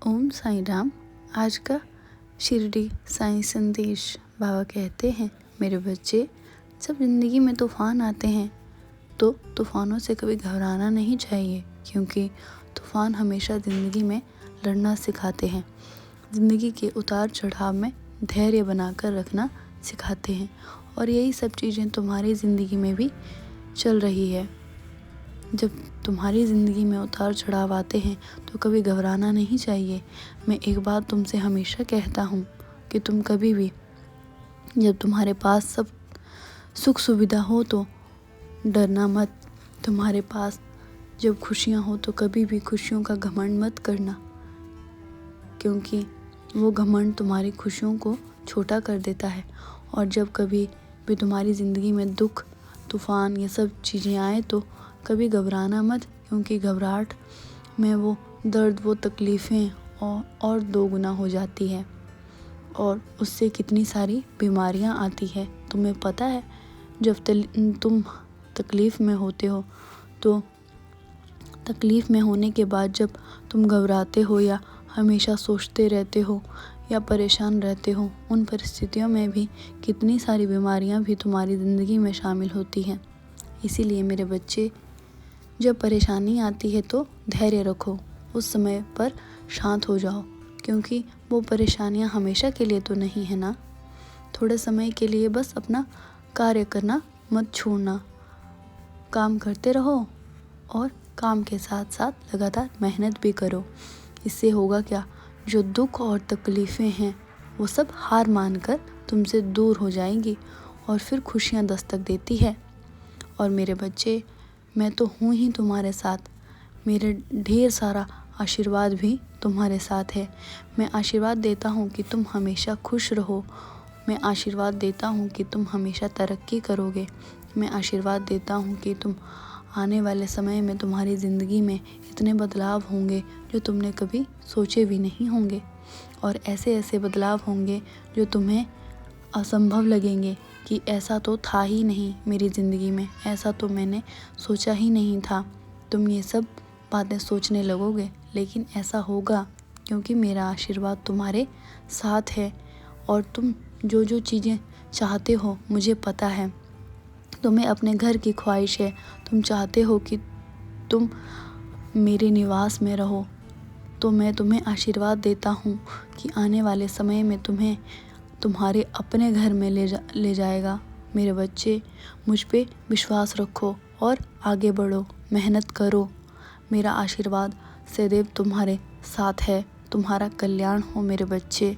ओम साईं राम। आज का शिरडी साईं संदेश। बाबा कहते हैं, मेरे बच्चे, जब ज़िंदगी में तूफ़ान आते हैं तो तूफ़ानों से कभी घबराना नहीं चाहिए, क्योंकि तूफ़ान हमेशा ज़िंदगी में लड़ना सिखाते हैं। ज़िंदगी के उतार चढ़ाव में धैर्य बनाकर रखना सिखाते हैं, और यही सब चीज़ें तुम्हारी ज़िंदगी में भी चल रही है। जब तुम्हारी ज़िंदगी में उतार चढ़ाव आते हैं तो कभी घबराना नहीं चाहिए। मैं एक बात तुमसे हमेशा कहता हूँ कि तुम कभी भी, जब तुम्हारे पास सब सुख सुविधा हो तो डरना मत। तुम्हारे पास जब खुशियाँ हो तो कभी भी खुशियों का घमंड मत करना, क्योंकि वो घमंड तुम्हारी खुशियों को छोटा कर देता है। और जब कभी भी तुम्हारी ज़िंदगी में दुख, तूफ़ान, ये सब चीज़ें आए तो कभी घबराना मत, क्योंकि घबराहट में वो दर्द, वो तकलीफ़ें और दोगुना हो जाती है, और उससे कितनी सारी बीमारियां आती है। तुम्हें पता है, जब तुम तकलीफ़ में होते हो तो तकलीफ़ में होने के बाद जब तुम घबराते हो या हमेशा सोचते रहते हो या परेशान रहते हो, उन परिस्थितियों में भी कितनी सारी बीमारियां भी तुम्हारी ज़िंदगी में शामिल होती हैं। इसीलिए मेरे बच्चे, जब परेशानी आती है तो धैर्य रखो, उस समय पर शांत हो जाओ, क्योंकि वो परेशानियां हमेशा के लिए तो नहीं है ना। थोड़े समय के लिए बस अपना कार्य करना मत छोड़ना, काम करते रहो और काम के साथ साथ लगातार मेहनत भी करो। इससे होगा क्या, जो दुख और तकलीफ़ें हैं वो सब हार मानकर तुमसे दूर हो जाएंगी, और फिर खुशियाँ दस्तक देती है। और मेरे बच्चे, मैं तो हूँ ही तुम्हारे साथ। मेरे ढेर सारा आशीर्वाद भी तुम्हारे साथ है। मैं आशीर्वाद देता हूँ कि तुम हमेशा खुश रहो। मैं आशीर्वाद देता हूँ कि तुम हमेशा तरक्की करोगे। मैं आशीर्वाद देता हूँ कि तुम आने वाले समय में तुम्हारी ज़िंदगी में इतने बदलाव होंगे जो तुमने कभी सोचे भी नहीं होंगे, और ऐसे ऐसे बदलाव होंगे जो तुम्हें असंभव लगेंगे कि ऐसा तो था ही नहीं मेरी ज़िंदगी में, ऐसा तो मैंने सोचा ही नहीं था। तुम ये सब बातें सोचने लगोगे, लेकिन ऐसा होगा क्योंकि मेरा आशीर्वाद तुम्हारे साथ है। और तुम जो जो चीज़ें चाहते हो मुझे पता है। तुम्हें अपने घर की ख्वाहिश है, तुम चाहते हो कि तुम मेरे निवास में रहो, तो मैं तुम्हें आशीर्वाद देता हूँ कि आने वाले समय में तुम्हें तुम्हारे अपने घर में ले जाएगा। मेरे बच्चे, मुझ पे विश्वास रखो और आगे बढ़ो, मेहनत करो। मेरा आशीर्वाद सदैव तुम्हारे साथ है। तुम्हारा कल्याण हो मेरे बच्चे।